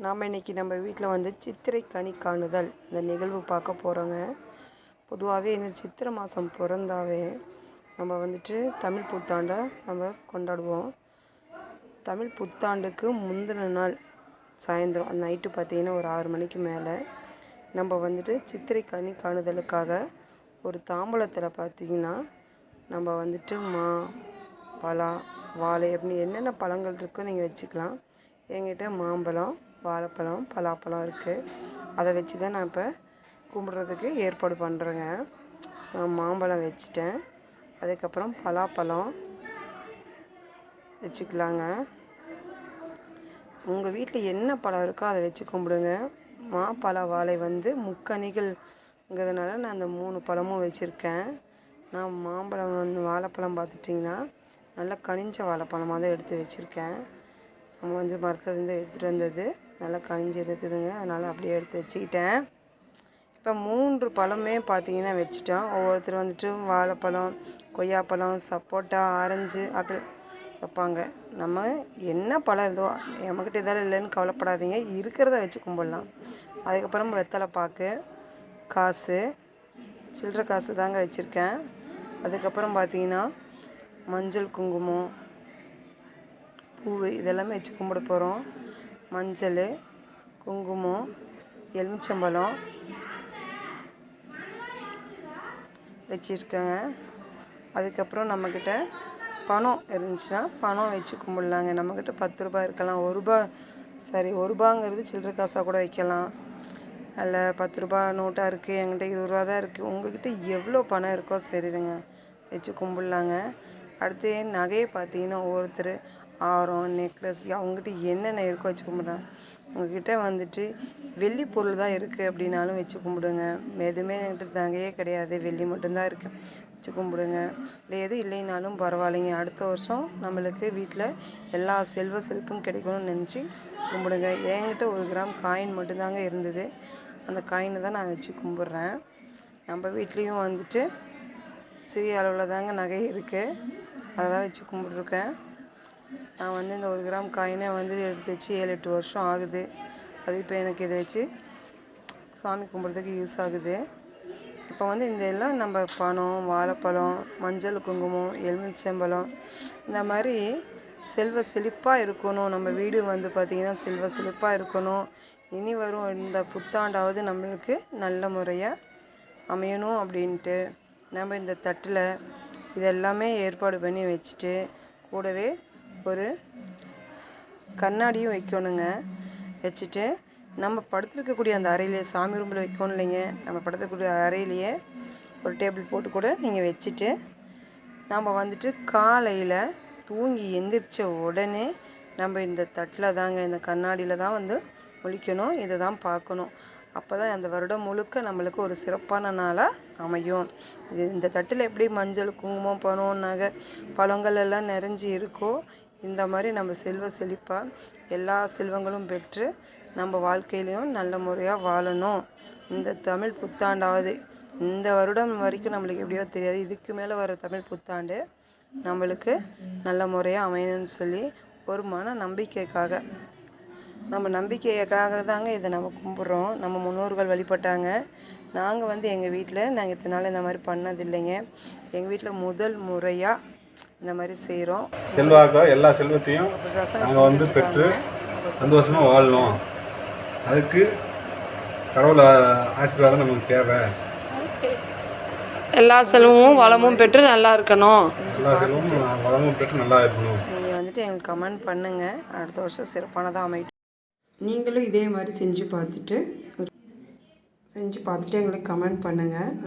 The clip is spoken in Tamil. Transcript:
நாம் இன்றைக்கி நம்ம வீட்டில் வந்து சித்திரை கனி காணுதல் இந்த நிகழ்வு பார்க்க போகிறோங்க. பொதுவாகவே இந்த சித்திரை மாதம் பிறந்தாவே நம்ம வந்துட்டு தமிழ் புத்தாண்டை நம்ம கொண்டாடுவோம். தமிழ் புத்தாண்டுக்கு முந்தின நாள் சாயந்தரம் அந்த நைட்டு பார்த்திங்கன்னா ஒரு 6 மணிக்கு மேலே நம்ம வந்துட்டு சித்திரை கனி காணுதலுக்காக ஒரு தாம்பூலத்தில் பார்த்திங்கன்னா நம்ம வந்துட்டு பலா, வாழை அப்படின்னு என்னென்ன பழங்கள் இருக்கோ நீங்கள் வச்சுக்கலாம். என்கிட்ட மாம்பழம், வாழைப்பழம், பலாப்பழம் இருக்குது. அதை வச்சு தான் நான் இப்போ கும்பிட்றதுக்கு ஏற்பாடு பண்ணுறேங்க. நான் மாம்பழம் வச்சுட்டேன். அதுக்கப்புறம் பலாப்பழம் வச்சுக்கலாங்க. உங்கள் வீட்டில் என்ன பழம் இருக்கோ அதை வச்சு கும்பிடுங்க. பலா, வாழை வந்து முக்கணிகள்ங்கிறதுனால நான் அந்த 3 பழமும் வச்சுருக்கேன். நான் மாம்பழம் வந்து வாழைப்பழம் பார்த்துட்டிங்கன்னா நல்லா கனிஞ்ச வாழைப்பழமாக தான் எடுத்து வச்சுருக்கேன். நம்ம வந்து மரத்துலேருந்து எடுத்துகிட்டு வந்தது நல்லா கனிஞ்சு இருக்குதுங்க. அதனால் அப்படியே எடுத்து வச்சுக்கிட்டேன். இப்போ 3 பழமே பார்த்திங்கன்னா வச்சுட்டோம். ஒவ்வொருத்தர் வந்துட்டு வாழைப்பழம், கொய்யாப்பழம், சப்போட்டா, ஆரஞ்சு அப்படி வைப்பாங்க. நம்ம என்ன பழம் இருந்தோ நம்மக்கிட்ட எதாவது இல்லைன்னு கவலைப்படாதீங்க, இருக்கிறத வச்சு கும்பிடலாம். அதுக்கப்புறம் வெத்தலை பாக்கு, காசு, சில்லறை காசு தாங்க வச்சுருக்கேன். அதுக்கப்புறம் பார்த்திங்கன்னா மஞ்சள், குங்குமம், பூவு இதெல்லாமே வச்சு கும்பிட போகிறோம். மஞ்சள், குங்குமம், எலுமிச்சம்பழம் வச்சுருக்கேங்க. அதுக்கப்புறம் நம்மக்கிட்ட பணம் இருந்துச்சுன்னா பணம் வச்சு கும்பிடலாங்க. நம்மக்கிட்ட 10 ரூபாய் இருக்கலாம், 1 ரூபாங்கிறது சில்லறை காசாக கூட வைக்கலாம். அதில் 10 ரூபாய் நோட்டாக இருக்குது, என்கிட்ட 20 ரூபா தான் இருக்குது. உங்கள்கிட்ட எவ்வளோ பணம் இருக்கோ சரிதுங்க, வச்சு கும்பிடலாங்க. அடுத்து நகையை பார்த்தீங்கன்னா ஒவ்வொருத்தர் ஆரம், நெக்லஸ் அவங்ககிட்ட என்னென்ன இருக்கோ வச்சு கும்பிட்றாங்க. உங்கள்கிட்ட வந்துட்டு வெள்ளி பொருள் தான் இருக்குது அப்படின்னாலும் வச்சு கும்பிடுங்க. எதுவுமே என்கிட்ட நகையே கிடையாது, வெள்ளி மட்டும்தான் இருக்குது, வச்சு கும்பிடுங்க. இல்லை எது இல்லைனாலும் பரவாயில்லைங்க. அடுத்த வருஷம் நம்மளுக்கு வீட்டில் எல்லா செல்வ செழிப்பும் கிடைக்கணும்னு நினச்சி கும்பிடுங்க. என்கிட்ட 1 கிராம் காயின் மட்டும்தாங்க இருந்தது. அந்த காயினை தான் நான் வச்சு கும்பிட்றேன். நம்ம வீட்லேயும் வந்துட்டு சிறிய அளவில் தாங்க நகை இருக்குது, அதை தான் வச்சு கும்பிட்ருக்கேன். நான் வந்து இந்த 1 கிராம் காயினை வந்து எடுத்து வச்சு 7-8 வருஷம் ஆகுது. அது இப்போ எனக்கு இதை வச்சு சாமி கும்பிட்றதுக்கு யூஸ் ஆகுது. இப்போ வந்து இந்த எல்லாம் நம்ம பணம், வாழைப்பழம், மஞ்சள், குங்குமம், எலுமிச்சம்பழம் இந்த மாதிரி செல்வ செழிப்பாக இருக்கணும். நம்ம வீடு வந்து பார்த்திங்கன்னா செல்வ செழிப்பாக இருக்கணும். இனி வரும் இந்த புத்தாண்டாவது நம்மளுக்கு நல்ல முறையாக அமையணும் அப்படின்ட்டு நம்ம இந்த தட்டில் இதெல்லாமே ஏற்பாடு பண்ணி வச்சுட்டு கூடவே ஒரு கண்ணாடியும் வைக்கணுங்க. வச்சுட்டு நம்ம படுத்துருக்கக்கூடிய அந்த அறையிலே சாமி ரூமில் வைக்கணும் இல்லைங்க, நம்ம படுத்துக்கூடிய அறையிலேயே ஒரு டேபிள் போட்டு கூட நீங்கள் வச்சுட்டு நம்ம வந்துட்டு காலையில் தூங்கி எந்திரிச்ச உடனே நம்ம இந்த தட்டில் தாங்க, இந்த கண்ணாடியில் தான் வந்து முழிக்கணும். இதை தான் பார்க்கணும். அப்போ தான் அந்த வருடம் முழுக்க நம்மளுக்கு ஒரு சிறப்பான நாளாக அமையும். இந்த தட்டில் எப்படி மஞ்சள், குங்குமம், பணம், நகை, பழங்கள் எல்லாம் நிறைஞ்சி இருக்கோ இந்த மாதிரி நம்ம செல்வ செழிப்பாக எல்லா செல்வங்களும் பெற்று நம்ம வாழ்க்கையிலையும் நல்ல முறையாக வாழணும். இந்த தமிழ் புத்தாண்டாவது இந்த வருடம் வரைக்கும் நம்மளுக்கு எப்படியோ தெரியாது, இதுக்கு மேலே வர தமிழ் புத்தாண்டு நம்மளுக்கு நல்ல முறையாக அமையணும்னு சொல்லி ஒரு மன நம்பிக்கைக்காக நம்ம நம்பிக்கைக்காக தாங்க இதை நம்ம கும்பிட்றோம். நம்ம முன்னோர்கள் வழிபட்டாங்க. நாங்கள் வந்து எங்கள் வீட்டில் நாங்கள் இத்தனை நாள் இந்த மாதிரி பண்ணதில்லைங்க. எங்கள் வீட்டில் முதல் முறையாக இந்த மாதிரி செய்கிறோம். செல்வாக்க எல்லா செல்வத்தையும் நாங்கள் வந்து பெற்று சந்தோஷமாக வாழணும். அதுக்கு கடவுள் ஆசீர்வாதம் நமக்கு தேவை. எல்லா செல்வமும் வளமும் பெற்று நல்லா இருக்கணும். எல்லா செல்வமும் வளமும் பெற்று நல்லா இருக்கணும். நீங்கள் வந்துட்டு எங்களுக்கு கமெண்ட் பண்ணுங்கள். அடுத்த வருஷம் சிறப்பானதாக அமையும். நீங்களும் இதே மாதிரி செஞ்சு பார்த்துட்டு எங்களுக்கு கமெண்ட் பண்ணுங்கள்.